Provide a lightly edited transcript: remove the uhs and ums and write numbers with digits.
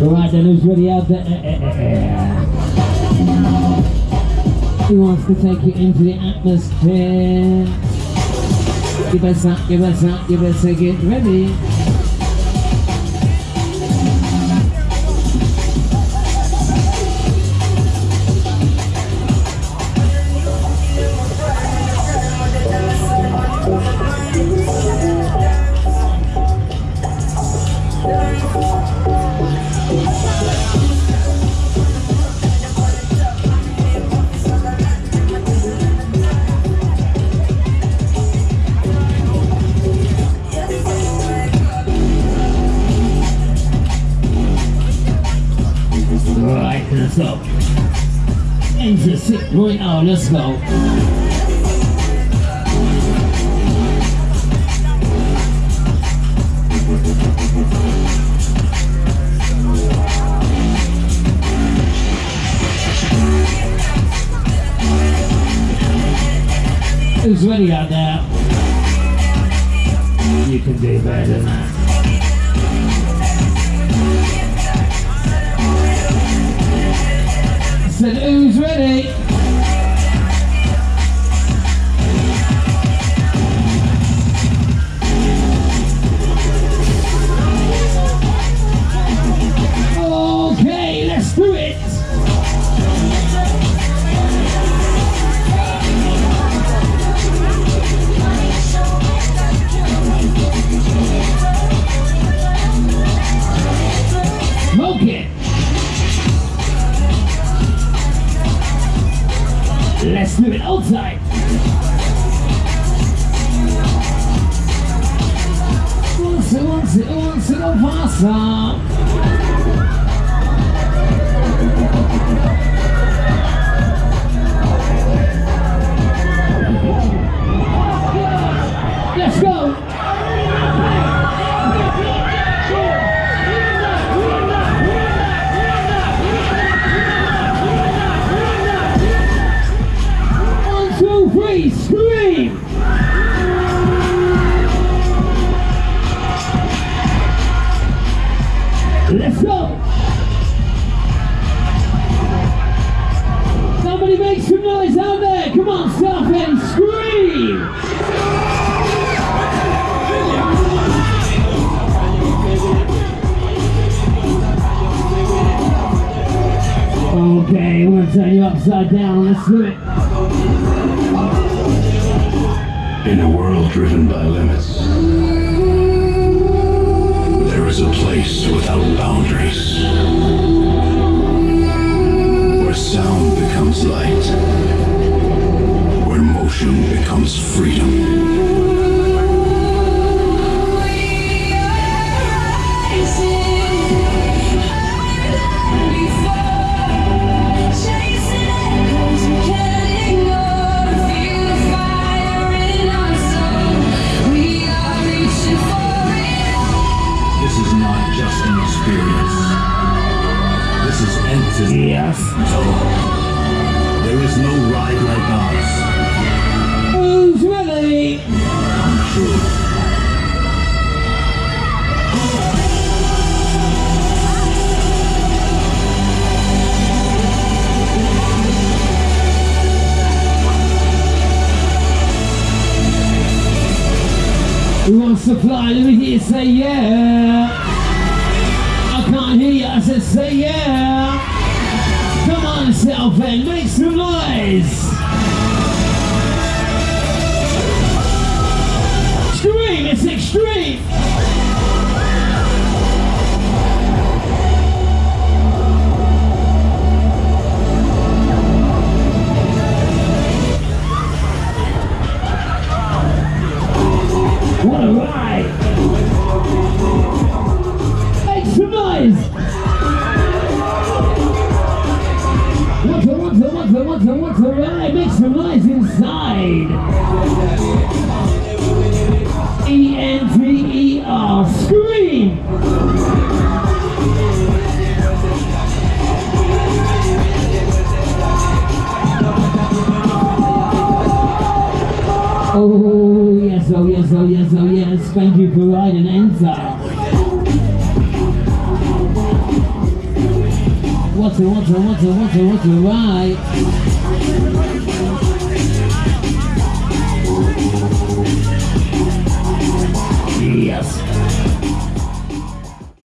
Right then, who's ready out there? Who wants to take you into the atmosphere? Give us that, give us that, give us a get ready. Let's go. Into 6.0, let's go. Who's ready out there? You can do better than that. Said who's ready? Okay, let's do it. Smoke it. Let's do it outside. Once it, go faster. Let's go. Scream! Let's go! Somebody make some noise out there! Come on, Southend, scream! Okay, we're gonna turn you upside down. Let's do it. In a world driven by limits, there is a place without boundaries, where sound becomes light, where motion becomes freedom. Yes. No, there is no ride like ours. Who's ready? Come true. Who wants to fly? Let me hear you say yeah. I can't hear you. I said say yeah. Come on, Southend, make some noise! Extreme, it's extreme! What a ride! Make some noise! What's a ride? Make some noise inside. EnteR, scream. Oh yes, oh yes, oh yes, oh yes. Thank you for riding EnteR. right?